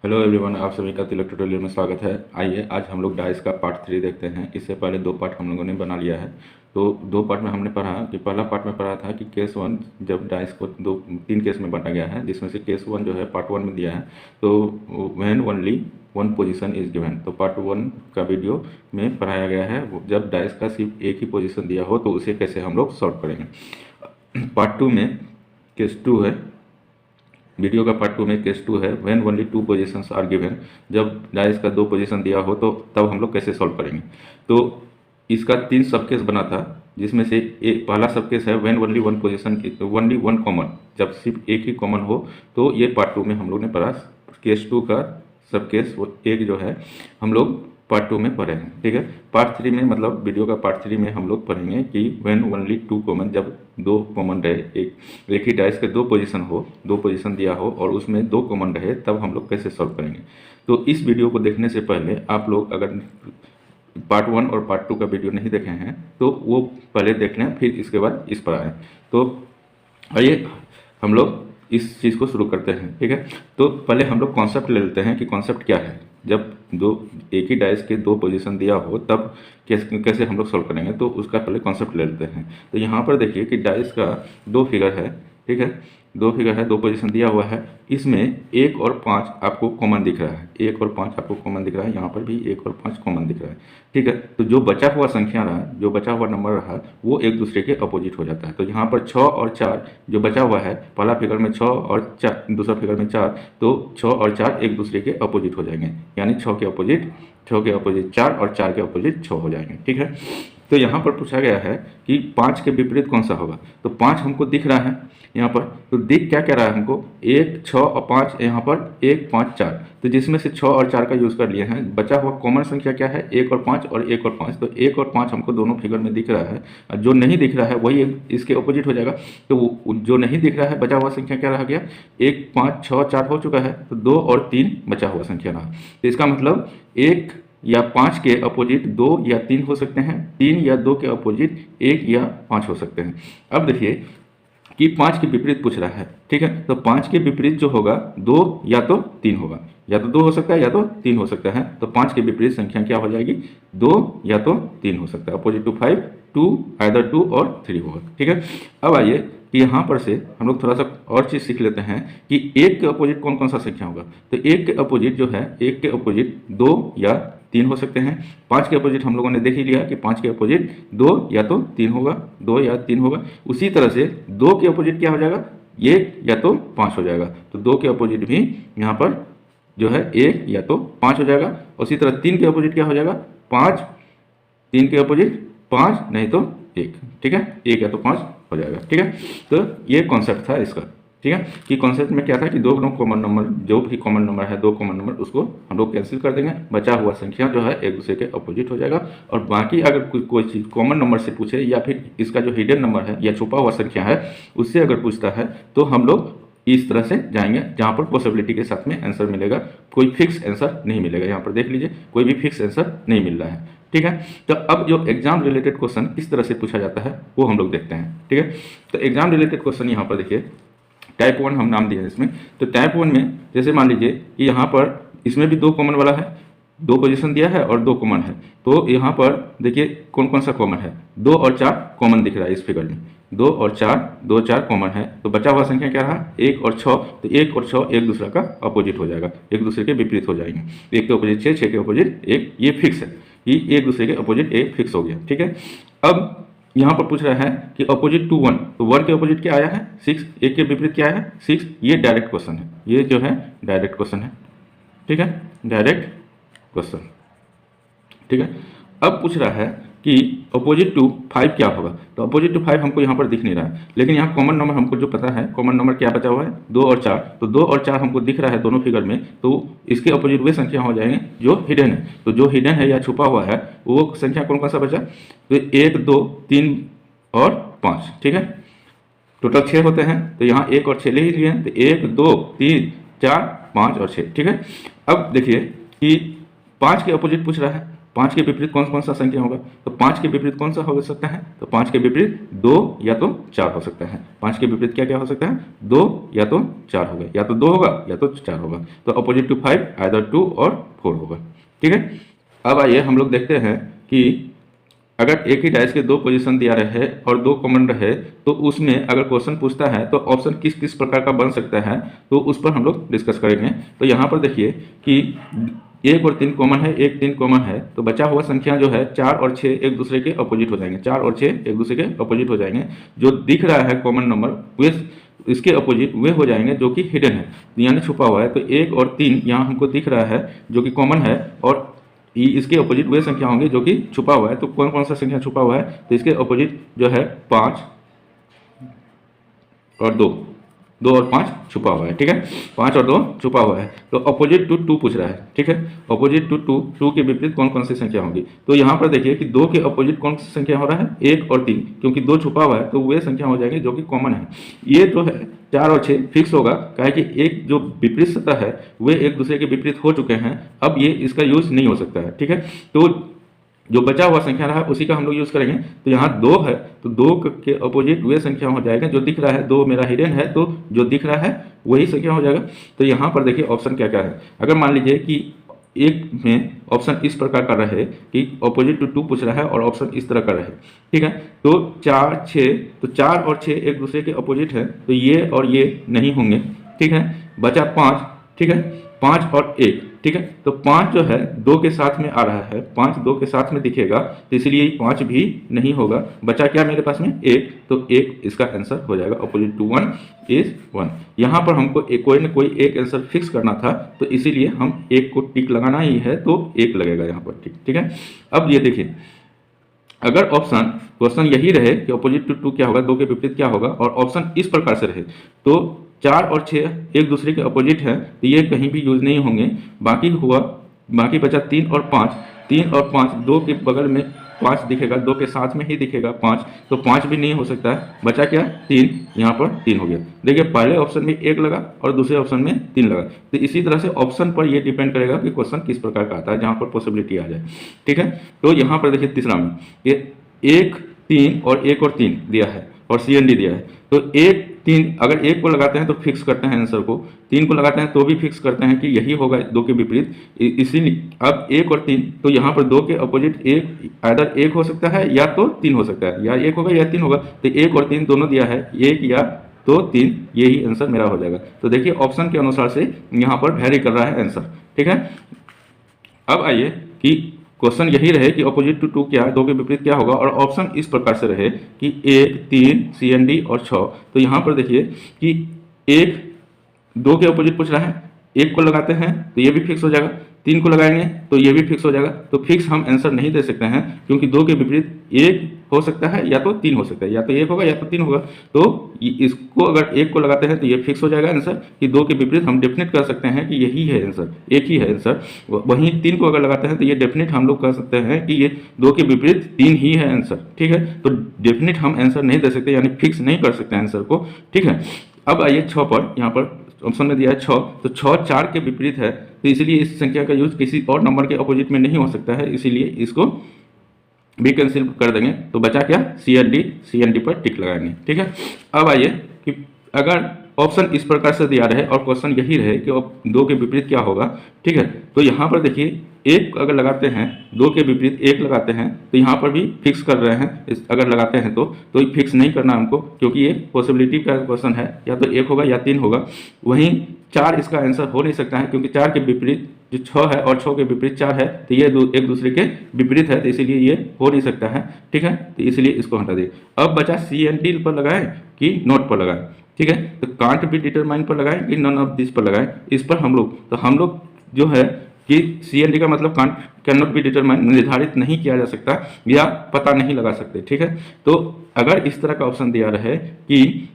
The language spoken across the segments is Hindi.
हेलो एवरीवन, आप सभी का तिलक ट्यूटोरियल में स्वागत है। आइए आज हम लोग डाइस का पार्ट 3 देखते हैं। इससे पहले दो पार्ट हम लोगों ने बना लिया है। तो दो पार्ट में हमने पढ़ा कि पहला पार्ट में पढ़ा था कि केस वन, जब डाइस को तीन केस में बांटा गया है, जिसमें से केस वन जो है पार्ट वन में दिया है। तो when only one position is given, तो पार्ट वन का वीडियो में पढ़ाया गया है जब डाइस का सिर्फ एक ही पोजीशन दिया हो तो उसे कैसे हम लोग सॉल्व करेंगे। पार्ट टू में केस टू है, वीडियो का पार्ट टू में केस टू है, when only two positions are given, जब डाइस का दो पोजीशन दिया हो तो तब हम लोग कैसे सॉल्व करेंगे। तो इसका तीन सब केस बना था, जिसमें से एक पहला सब केस है when only one position, only one common, जब सिर्फ एक ही कॉमन हो। तो ये पार्ट टू में हम लोग ने पढ़ा। केस टू का सब केस वो एक जो है हम लोग पार्ट टू में पढ़े हैं, ठीक है। पार्ट थ्री में, मतलब वीडियो का पार्ट थ्री में हम लोग पढ़ेंगे कि व्हेन ओनली टू कॉमन, जब दो कॉमन रहे, एक ही डाइस के दो पोजीशन हो, दो पोजीशन दिया हो और उसमें दो कॉमन रहे, तब हम लोग कैसे सॉल्व करेंगे। तो इस वीडियो को देखने से पहले आप लोग अगर पार्ट वन और पार्ट टू का वीडियो नहीं देखे हैं तो वो पहले देख लें, फिर इसके बाद इस पर आएँ। तो आइए हम लोग इस चीज़ को शुरू करते हैं, ठीक है। तो पहले हम लोग कॉन्सेप्ट ले लेते हैं कि कॉन्सेप्ट क्या है। जब दो एक ही डाइस के दो पोजीशन दिया हो तब कैसे हम लोग सॉल्व करेंगे, तो उसका पहले कॉन्सेप्ट ले लेते हैं। तो यहाँ पर देखिए कि डाइस का दो फिगर है, ठीक है, दो फिगर है, दो पोजीशन दिया हुआ है। इसमें एक और पाँच आपको कॉमन दिख रहा है, एक और पाँच आपको कॉमन दिख रहा है, यहाँ पर भी एक और पाँच कॉमन दिख रहा है, ठीक है। तो जो बचा हुआ संख्या रहा, जो बचा हुआ नंबर रहा, वो एक दूसरे के अपोजिट हो जाता है। तो यहाँ पर 6 और 4 जो बचा हुआ है, पहला फिगर में 6 और 4, दूसरा फिगर में 4, तो 6 और 4 एक दूसरे के अपोजिट हो जाएंगे, यानी 6 के अपोजिट 4 और 4 के अपोजिट 6 हो जाएंगे, ठीक है। तो यहाँ पर पूछा गया है कि 5 के विपरीत कौन सा होगा। तो 5 हमको दिख रहा है यहाँ पर, तो दिख क्या कह रहा है हमको, 1 6 और 5, यहाँ पर 1 5 4, तो जिसमें से 6 और 4 का यूज़ कर लिए हैं। बचा हुआ कॉमन संख्या क्या है, 1 और 5 और 1 और 5, तो 1 और 5 हमको दोनों फिगर में दिख रहा है। और जो नहीं दिख रहा है वही इसके अपोजिट हो जाएगा। तो जो नहीं दिख रहा है, बचा हुआ संख्या क्या रह गया, 1 5 6 4 हो चुका है, तो 2 और 3 बचा हुआ संख्या रहा। तो इसका मतलब 1 या 5 के अपोजिट 2 या 3 हो सकते हैं, 3 या 2 के अपोजिट 1 या 5 हो सकते हैं। अब देखिए कि 5 के विपरीत पूछ रहा है, ठीक है। तो 5 के विपरीत जो होगा 2 या तो 3 होगा, या तो 2 हो सकता है या तो 3 हो सकता है। तो 5 के विपरीत संख्या क्या हो जाएगी, 2 या तो 3 हो सकता है। अपोजिट टू 5 2, आइदर 2 और 3 होगा, ठीक है। अब आइए कि यहाँ पर से हम लोग थोड़ा सा और चीज़ सीख लेते हैं कि 1 के अपोजिट कौन कौन सा संख्या होगा। तो 1 के अपोजिट जो है, 1 के अपोजिट 2 या 3 हो सकते हैं। 5 के अपोजिट हम लोगों ने देख ही लिया कि 5 के अपोजिट 2 या तो 3 होगा, 2 या 3 होगा। उसी तरह से 2 के अपोजिट क्या हो जाएगा, 1 या तो 5 हो जाएगा। तो 2 के अपोजिट भी यहाँ पर जो है 1 या तो 5 हो जाएगा। उसी तरह 3 के अपोजिट क्या हो जाएगा, 5, 3 के अपोजिट 5 नहीं तो 1, ठीक है, 1 या तो 5 हो जाएगा, ठीक है। तो ये कॉन्सेप्ट था इसका, ठीक है, कि कॉन्सेप्ट में क्या था कि दो कॉमन नंबर, जो भी कॉमन नंबर है, दो कॉमन नंबर, उसको हम लोग कैंसिल कर देंगे, बचा हुआ संख्या जो है एक दूसरे के अपोजिट हो जाएगा। और बाकी अगर कोई चीज़ कॉमन नंबर से पूछे या फिर इसका जो हिडन नंबर है या छुपा हुआ संख्या है उससे अगर पूछता है तो हम लोग इस तरह से जाएंगे जहाँ पर पॉसिबिलिटी के साथ में आंसर मिलेगा, कोई फिक्स आंसर नहीं मिलेगा। यहाँ पर देख लीजिए कोई भी फिक्स आंसर नहीं मिल रहा है, ठीक है। तो अब जो एग्जाम रिलेटेड क्वेश्चन किस तरह से पूछा जाता है वो हम लोग देखते हैं, ठीक है। तो एग्जाम रिलेटेड क्वेश्चन यहाँ पर देखिए, टाइप 1 हम नाम दिया है इसमें। तो टाइप 1 में जैसे मान लीजिए कि यहाँ पर इसमें भी दो कॉमन वाला है, दो पोजीशन दिया है और दो कॉमन है। तो यहाँ पर देखिए कौन कौन सा कॉमन है, 2 और 4 कॉमन दिख रहा है इस फिगर में, 2 और 4 कॉमन है। तो बचा हुआ संख्या क्या रहा, 1 और 6, तो 1 और 6 एक दूसरे का अपोजिट हो जाएगा, एक दूसरे के विपरीत हो जाएंगे। 1 के अपोजिट 6, 6 के अपोजिट 1, ये फिक्स है, ये एक दूसरे के अपोजिट 1 फिक्स हो गया, ठीक है। अब यहाँ पर पूछ रहा है कि अपोजिट टू 1, तो 1 के अपोजिट क्या आया है, 6, 1 के विपरीत क्या है 6, ये डायरेक्ट क्वेश्चन है, ये जो है डायरेक्ट क्वेश्चन है, ठीक है, डायरेक्ट क्वेश्चन, ठीक है। अब पूछ रहा है कि अपोजिट टू 5 क्या होगा। तो अपोजिट टू 5 हमको यहाँ पर दिख नहीं रहा है, लेकिन यहाँ कॉमन नंबर हमको जो पता है, कॉमन नंबर क्या बचा हुआ है, 2 और 4। तो 2 और 4 हमको दिख रहा है दोनों फिगर में, तो इसके अपोजिट वे संख्या हो जाएंगे जो हिडन है। तो जो हिडन है या छुपा हुआ है वो संख्या कौन कौन सा बचा, तो 1 2 3 और 5, ठीक है। टोटल 6 होते हैं, तो यहाँ 1 और 6 ले ही लिए हैं, तो 1 2 3 4 5 और 6, ठीक है। अब देखिए कि 5 के अपोजिट पूछ रहा है, 5 के विपरीत कौन कौन सा संख्या होगा, तो 5 के विपरीत कौन सा हो सकता है, तो 5 के विपरीत 2 या तो 4 हो सकता है। 5 के विपरीत क्या क्या हो सकता है, 2 या तो 4 होगा, या तो 2 होगा या तो 4 होगा। तो अपोजिट टू 5 आइदर 2 और 4 होगा। ठीक है, अब आइए हम लोग देखते हैं कि अगर एक ही डाइस के 2 पोजीशन दिया रहे और 2 कॉमन रहे तो उसमें अगर क्वेश्चन पूछता है तो ऑप्शन किस किस प्रकार का बन सकता है, तो उस पर हम लोग डिस्कस करेंगे। तो यहाँ पर देखिए कि 1 और 3 कॉमन है, 1 3 कॉमन है, तो बचा हुआ संख्या जो है 4 और 6 एक दूसरे के अपोजिट हो जाएंगे। 4 और 6 एक दूसरे के अपोजिट हो जाएंगे। जो दिख रहा है कॉमन नंबर वे इसके अपोजिट वे हो जाएंगे जो कि हिडन है, यानी छुपा हुआ है। तो 1 और 3 यहाँ हमको दिख रहा है जो कि कॉमन है, और इसके अपोजिट वे संख्या होंगे जो कि छुपा हुआ है। तो कौन कौन सा संख्या छुपा हुआ है, तो इसके अपोजिट जो है 5 और 2 और 5 छुपा हुआ है। ठीक है, 5 और 2 छुपा हुआ है। तो अपोजिट टू 2 पूछ रहा है। ठीक है, अपोजिट टू 2 के विपरीत कौन कौन सी संख्या होंगी, तो यहाँ पर देखिए कि 2 के अपोजिट कौन सी संख्या हो रहा है, 1 और 3, क्योंकि 2 छुपा हुआ है तो वे संख्या हो जाएंगे जो कि कॉमन है। ये जो है 4 और 6 फिक्स होगा, कहे कि एक जो विपरीत सतह है वे एक दूसरे के विपरीत हो चुके हैं, अब ये इसका यूज नहीं हो सकता है। ठीक है, तो जो बचा हुआ संख्या रहा उसी का हम लोग यूज करेंगे। तो यहाँ 2 है तो 2 के अपोजिट वे संख्या हो जाएगा जो दिख रहा है। 2 मेरा हिडन है तो जो दिख रहा है वही संख्या हो जाएगा। तो यहाँ पर देखिए ऑप्शन क्या क्या है। अगर मान लीजिए कि एक में ऑप्शन इस प्रकार का रहे कि अपोजिट टू 2 पूछ रहा है और ऑप्शन इस तरह का रहे, ठीक है, तो 4 6, तो 4 और 6 एक दूसरे के अपोजिट है तो ये और ये नहीं होंगे। ठीक है, बचा 5, ठीक है, 5 और 1, ठीक है, तो 5 जो है 2 के साथ में आ रहा है, 5 2 के साथ में दिखेगा तो इसलिए 5 भी नहीं होगा। बचा क्या मेरे पास में 1, तो 1 इसका आंसर हो जाएगा। Opposite to 1 is 1। यहाँ पर हमको कोई ना कोई एक आंसर फिक्स करना था तो इसीलिए हम 1 को टिक लगाना ही है तो 1 लगेगा यहाँ पर। ठीक है, अब ये देखिए अगर ऑप्शन क्वेश्चन यही रहे कि अपोजिट टू 2 क्या होगा, 2 के विपरीत क्या होगा, और ऑप्शन इस प्रकार से रहे तो 4 और 6 एक दूसरे के अपोजिट है तो ये कहीं भी यूज नहीं होंगे। बाकी बचा 3 और 5, 3 और 5 2 के बगल में 5 दिखेगा, 2 के साथ में ही दिखेगा 5, तो 5 भी नहीं हो सकता है। बचा क्या 3, यहाँ पर 3 हो गया। देखिए पहले ऑप्शन में 1 लगा और दूसरे ऑप्शन में 3 लगा। तो इसी तरह से ऑप्शन पर ये डिपेंड करेगा कि क्वेश्चन किस प्रकार का आता है, जहाँ पर पॉसिबिलिटी आ जाए। ठीक है, तो यहाँ पर देखिए तीसरा में ये 1 3 और 1 और 3 दिया है और CND दिया है। तो 1 3 अगर 1 को लगाते हैं तो फिक्स करते हैं आंसर को, 3 को लगाते हैं तो भी फिक्स करते हैं कि यही होगा 2 के विपरीत। इसीलिए अब 1 और 3, तो यहाँ पर 2 के अपोजिट 1 आइदर 1 हो सकता है या तो 3 हो सकता है, या 1 होगा या 3 होगा। तो 1 और 3 दोनों दिया है, 1 या तो 3, यही आंसर मेरा हो जाएगा। तो देखिए ऑप्शन के अनुसार से यहाँ पर वेरी कर रहा है आंसर। ठीक है, अब आइए कि क्वेश्चन यही रहे कि अपोजिट टू 2 क्या, 2 के विपरीत क्या होगा, और ऑप्शन इस प्रकार से रहे कि 1 3 CND और 6। तो यहाँ पर देखिए कि 1 2 के अपोजिट पूछ रहा है, 1 को लगाते हैं तो ये भी फिक्स हो जाएगा, 3 को लगाएंगे तो ये भी फिक्स हो जाएगा। तो फिक्स हम आंसर नहीं दे सकते हैं क्योंकि 2 के विपरीत 1 हो सकता है या तो 3 हो सकता है, या तो 1 होगा या तो 3 होगा। तो इसको अगर 1 को लगाते हैं तो ये फिक्स हो जाएगा आंसर कि 2 के विपरीत हम डेफिनेट कर सकते हैं कि यही है आंसर, एक ही है आंसर। वहीं 3 को अगर लगाते हैं तो ये डेफिनेट हम लोग कह सकते हैं कि ये 2 के विपरीत 3 ही है आंसर। ठीक है, तो डेफिनेट हम आंसर नहीं दे सकते, यानी फिक्स नहीं कर सकते आंसर को। ठीक है, अब आइए 6 पर, यहाँ पर ऑप्शन में दिया है 6, तो 6 4 के विपरीत है तो इसीलिए इस संख्या का यूज किसी और नंबर के अपोजिट में नहीं हो सकता है, इसीलिए इसको भी कैंसिल कर देंगे। तो बचा क्या CND पर टिक लगाएंगे। ठीक है, अब आइए कि अगर ऑप्शन इस प्रकार से दिया रहे और क्वेश्चन यही रहे कि 2 के विपरीत क्या होगा। ठीक है, तो यहाँ पर देखिए 1 अगर लगाते हैं, 2 के विपरीत 1 लगाते हैं तो यहाँ पर भी फिक्स कर रहे हैं। अगर लगाते हैं तो फिक्स नहीं करना हमको, क्योंकि ये पॉसिबिलिटी का क्वेश्चन है, या तो 1 होगा या 3 होगा। वहीं 4 इसका आंसर हो नहीं सकता है क्योंकि 4 के विपरीत जो 6 है और 6 के विपरीत 4 है तो ये एक दूसरे के विपरीत है, तो इसीलिए ये हो नहीं सकता है। ठीक है, तो इसलिए इसको हटा दिए। अब बचा CND पर लगाएं कि नोट पर लगाएं। ठीक है, तो कांट बी डिटरमाइन पर लगाएं कि नन ऑफ दिस पर लगाएं। इस पर हम लोग जो है कि CND का मतलब can't can not be determine, निर्धारित नहीं किया जा सकता या पता नहीं लगा सकते। ठीक है, तो अगर इस तरह का ऑप्शन दिया रहे कि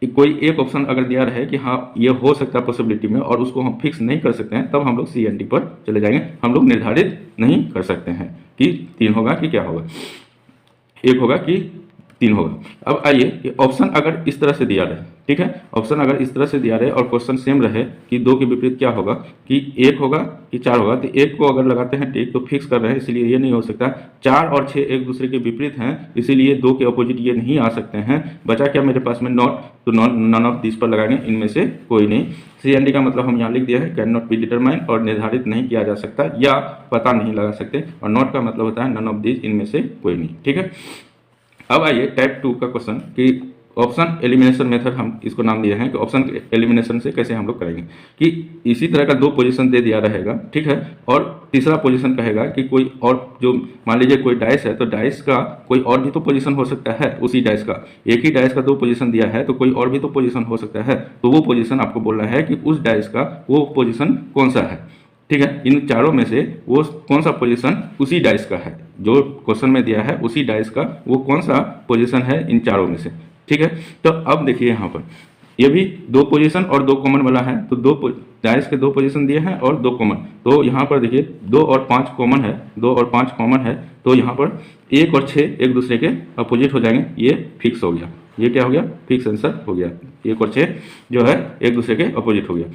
कोई एक ऑप्शन अगर दिया रहे कि हाँ ये हो सकता है पॉसिबिलिटी में और उसको हम फिक्स नहीं कर सकते हैं, तब हम लोग CND पर चले जाएंगे। हम लोग निर्धारित नहीं कर सकते हैं कि 3 होगा कि क्या होगा, 1 होगा कि 3 होगा। अब आइए कि ऑप्शन अगर इस तरह से दिया रहे, ठीक है, ऑप्शन अगर इस तरह से दिया रहे और क्वेश्चन सेम रहे कि 2 के विपरीत क्या होगा, कि 1 होगा कि 4 होगा, तो 1 को अगर लगाते हैं टिक तो फिक्स कर रहे हैं, इसलिए ये नहीं हो सकता। 4 और 6 एक दूसरे के विपरीत हैं, इसीलिए 2 के अपोजिट ये नहीं आ सकते हैं। बचा क्या मेरे पास में, नॉट, तो नॉन ऑफ दिस पर लगाएंगे, इनमें से कोई नहीं। सी एंड डी का मतलब हम यहाँ लिख दिया है, कैन नॉट बी डिटरमाइन, और निर्धारित नहीं किया जा सकता या पता नहीं लगा सकते, और नॉट का मतलब होता है नन ऑफ दिस, इनमें से कोई नहीं, ठीक है। अब आइए टाइप 2 का क्वेश्चन कि ऑप्शन एलिमिनेशन मेथड हम इसको नाम दिए हैं कि ऑप्शन एलिमिनेशन से कैसे हम लोग करेंगे, कि इसी तरह का 2 पोजीशन दे दिया रहेगा, ठीक है, और तीसरा पोजीशन कहेगा कि कोई और, जो मान लीजिए कोई डाइस है तो डाइस का कोई और भी तो पोजीशन हो सकता है, उसी डाइस का, एक ही डाइस का 2 पोजीशन दिया है तो कोई और भी तो पोजीशन हो सकता है, तो वो पोजीशन आपको बोलना है कि उस डाइस का वो पोजीशन कौन सा है, ठीक है। इन चारों में से वो कौन सा पोजीशन उसी डाइस का है, जो क्वेश्चन में दिया है उसी डाइस का वो कौन सा पोजीशन है इन चारों में से, ठीक है। तो अब देखिए यहाँ पर ये भी 2 पोजीशन और 2 कॉमन वाला है, तो 2 डाइस के 2 पोजीशन दिए हैं और 2 कॉमन, तो यहाँ पर देखिए 2 और 5 कॉमन है, 2 और 5 कॉमन है, तो यहाँ पर 1 और 6 एक दूसरे के अपोजिट हो जाएंगे, ये फिक्स हो गया, ये क्या हो गया, फिक्स आंसर हो गया, 1 और 6 जो है एक दूसरे के अपोजिट हो गया।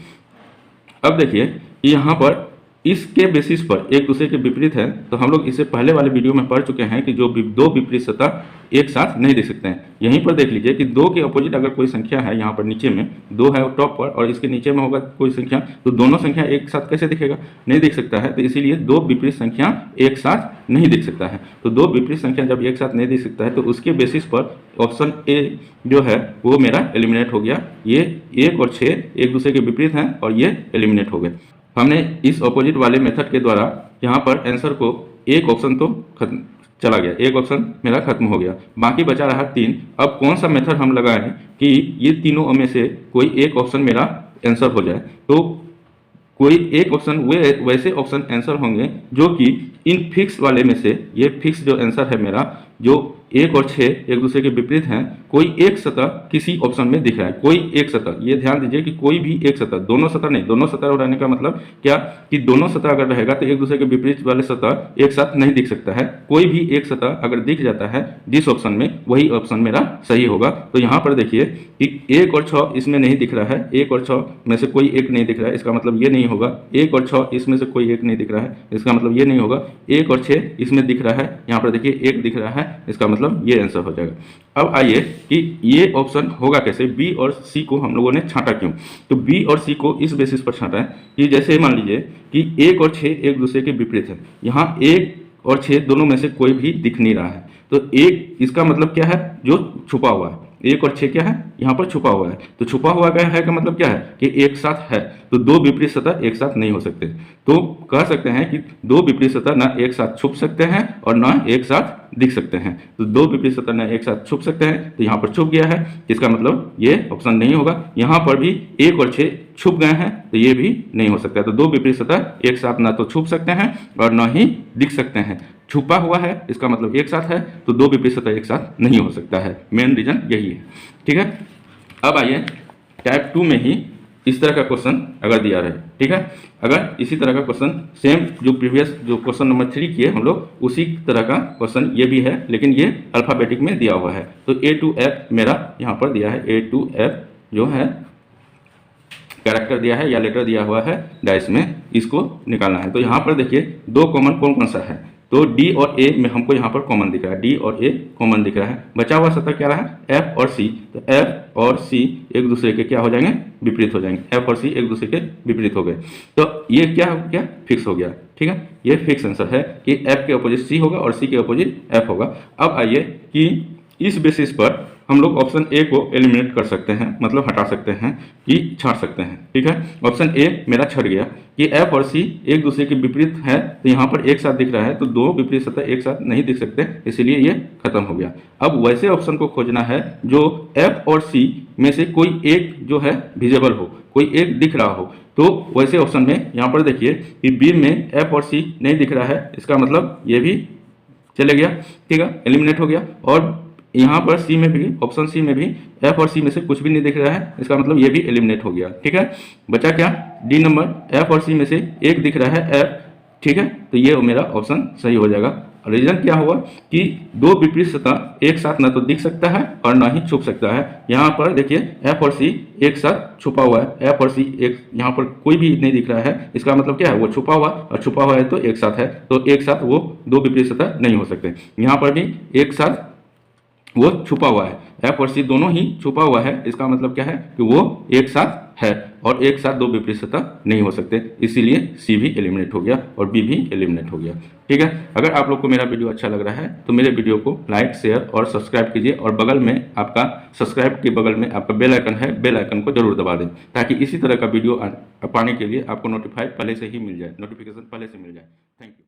अब देखिए यहाँ पर इसके बेसिस पर एक दूसरे के विपरीत है, तो हम लोग इससे पहले वाले वीडियो में पढ़ चुके हैं कि जो 2 विपरीत सतह एक साथ नहीं देख सकते हैं। यहीं पर देख लीजिए कि 2 के अपोजिट अगर कोई संख्या है, यहाँ पर नीचे में 2 है टॉप पर और इसके नीचे में होगा कोई संख्या, तो दोनों संख्या एक साथ कैसे दिखेगा, नहीं दिख सकता है, तो इसीलिए 2 विपरीत संख्या एक साथ नहीं दिख सकता है। तो 2 विपरीत संख्या जब एक साथ नहीं दिख सकता है तो उसके बेसिस पर ऑप्शन ए जो है वो मेरा एलिमिनेट हो गया, ये 1 और 6 एक दूसरे के विपरीत हैं और ये एलिमिनेट हो गए। हमने इस ऑपोजिट वाले मेथड के द्वारा यहाँ पर आंसर को, एक ऑप्शन तो खत्म चला गया, एक ऑप्शन मेरा खत्म हो गया, बाकी बचा रहा 3। अब कौन सा मेथड हम लगाएं कि ये तीनों में से कोई एक ऑप्शन मेरा आंसर हो जाए, तो कोई एक ऑप्शन वैसे ऑप्शन आंसर होंगे जो कि इन फिक्स वाले में से, ये फिक्स जो आंसर है मेरा, जो 1 और 6 एक दूसरे के विपरीत हैं, कोई एक सतह किसी ऑप्शन में दिख रहा है, कोई एक सतह, ये ध्यान दीजिए कि कोई भी एक सतह, दोनों सतह नहीं, दोनों सतह रहने का मतलब क्या कि दोनों सतह अगर रहेगा तो एक दूसरे के विपरीत वाले सतह एक साथ नहीं दिख सकता है, कोई भी एक सतह अगर दिख जाता है जिस ऑप्शन में, वही ऑप्शन मेरा सही होगा। तो यहाँ पर देखिए कि 1 और 6 इसमें नहीं दिख रहा है, 1 और 6 में से कोई एक नहीं दिख रहा है, इसका मतलब ये नहीं होगा, 1 और 6 इसमें से कोई एक नहीं दिख रहा है, इसका मतलब ये नहीं होगा, 1 और 6 इसमें दिख रहा है, यहाँ पर देखिए 1 दिख रहा है, इसका मतलब ये आंसर हो जाएगा। अब आइए कि ये ऑप्शन होगा कैसे, बी और सी को हम लोगों ने छांटा क्यों, तो बी और सी को इस बेसिस पर छांटा है कि जैसे मान लीजिए कि 1 और 6 एक दूसरे के विपरीत है, यहाँ 1 और 6 दोनों में से कोई भी दिख नहीं रहा है, तो एक इसका मतलब क्या है, जो छुपा हुआ है, 1 और 6 क्या है, यहाँ पर छुपा हुआ है, तो छुपा हुआ क्या है का मतलब क्या है कि एक साथ है, तो 2 विपरीत सतह एक साथ नहीं हो सकते, तो कह सकते हैं कि 2 विपरीत सतह ना एक साथ छुप सकते हैं और ना एक साथ दिख सकते हैं, तो 2 विपरीत सतह ना एक साथ छुप सकते हैं, तो यहाँ पर छुप गया है, इसका मतलब ये ऑप्शन नहीं होगा। यहाँ पर भी 1 और 6 छुप गए हैं, तो ये भी नहीं हो सकता, तो 2 विपरीत सतह एक साथ ना तो छुप सकते हैं और ना ही दिख सकते हैं, छुपा हुआ है इसका मतलब एक साथ है, तो 2 विपरीत सतह एक साथ नहीं हो सकता है, मेन रीजन यही है, ठीक है। अब आइए टाइप 2 में ही इस तरह का क्वेश्चन अगर दिया रहे, ठीक है, अगर इसी तरह का क्वेश्चन सेम जो प्रीवियस जो क्वेश्चन नंबर 3 किए हम लोग, उसी तरह का क्वेश्चन ये भी है, लेकिन ये अल्फ़ाबेटिक में दिया हुआ है, तो A to F मेरा यहाँ पर दिया है, A to F जो है कैरेक्टर दिया है या लेटर दिया हुआ है डाइस में, इसको निकालना है। तो यहाँ पर देखिए 2 कॉमन कौन कौन सा है, तो डी और ए में हमको यहाँ पर कॉमन दिख रहा है, डी और ए कॉमन दिख रहा है, बचा हुआ सतह क्या रहा है, एफ और सी, तो एफ और सी एक दूसरे के क्या हो जाएंगे, विपरीत हो जाएंगे, एफ और सी एक दूसरे के विपरीत हो गए, तो ये क्या हो गया, फिक्स हो गया, ठीक है, ये फिक्स आंसर है कि एफ के अपोजिट सी होगा और सी के अपोजिट एफ होगा। अब आइए कि इस बेसिस पर हम लोग ऑप्शन ए को एलिमिनेट कर सकते हैं, मतलब हटा सकते हैं कि छांट सकते हैं, ठीक है। ऑप्शन ए मेरा छट गया कि एफ और सी एक दूसरे के विपरीत है, तो यहाँ पर एक साथ दिख रहा है, तो 2 विपरीत सतह एक साथ नहीं दिख सकते, इसीलिए ये खत्म हो गया। अब वैसे ऑप्शन को खोजना है जो एफ और सी में से कोई एक जो है विजिबल हो, कोई एक दिख रहा हो, तो वैसे ऑप्शन में यहाँ पर देखिए कि बी में एफ और सी नहीं दिख रहा है, इसका मतलब ये भी चले गया, ठीक है, एलिमिनेट हो गया। और यहाँ पर सी में भी, ऑप्शन सी में भी एफ और सी में से कुछ भी नहीं दिख रहा है, इसका मतलब ये भी एलिमिनेट हो गया, ठीक है। बचा क्या, डी नंबर, एफ और सी में से एक दिख रहा है एफ, ठीक है, तो ये मेरा ऑप्शन सही हो जाएगा। रीजन क्या हुआ कि दो विपरीत सतह एक साथ ना तो दिख सकता है और ना ही छुप सकता है। यहाँ पर देखिए एफ और सी एक साथ छुपा हुआ है, एफ और सी एक यहाँ पर कोई भी नहीं दिख रहा है, इसका मतलब क्या है, वो छुपा हुआ, और छुपा हुआ है तो एक साथ है, तो एक साथ वो दो विपरीत सतह नहीं हो सकते। यहाँ पर भी एक साथ वो छुपा हुआ है, एफ और सी दोनों ही छुपा हुआ है, इसका मतलब क्या है कि वो एक साथ है और एक साथ दो विपरीत सतह नहीं हो सकते, इसीलिए सी भी एलिमिनेट हो गया और बी भी एलिमिनेट हो गया। ठीक है, अगर आप लोग को मेरा वीडियो अच्छा लग रहा है तो मेरे वीडियो को लाइक शेयर और सब्सक्राइब कीजिए, और बगल में आपका सब्सक्राइब के बगल में आपका बेल आइकन है, बेल आइकन को जरूर दबा दें ताकि इसी तरह का वीडियो पाने के लिए आपको नोटिफाई पहले से ही मिल जाए, नोटिफिकेशन पहले से मिल जाए। Thank you.